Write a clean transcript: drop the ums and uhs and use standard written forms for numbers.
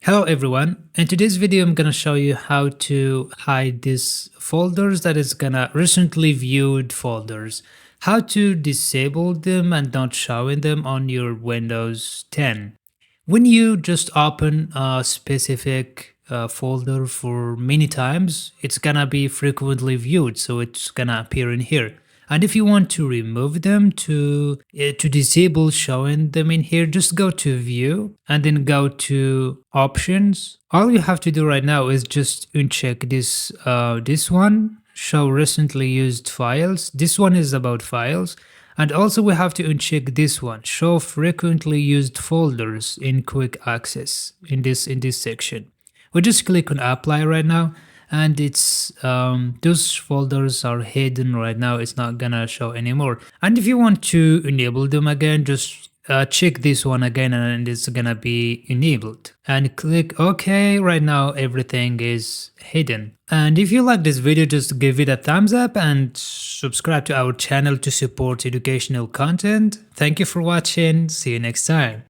Hello everyone. In today's video, I'm gonna show you how to hide these folders that is gonna recently viewed folders, how to disable them and not showing them on your Windows 10. When you just open a specific folder for many times, it's gonna be frequently viewed, so it's gonna appear in here. And if you want to remove them to disable showing them in here, just go to view and then go to options. All you have to do right now is just uncheck this one, show recently used files. This one is about files. And also we have to uncheck this one, show frequently used folders in quick access in this section. We just click on apply right now, and it's those folders are hidden right now. It's not gonna show anymore. And if you want to enable them again, just check this one again and it's gonna be enabled, and click OK. Right now everything is hidden. And if you like this video, just give it a thumbs up and subscribe to our channel to support educational content. Thank you for watching. See you next time.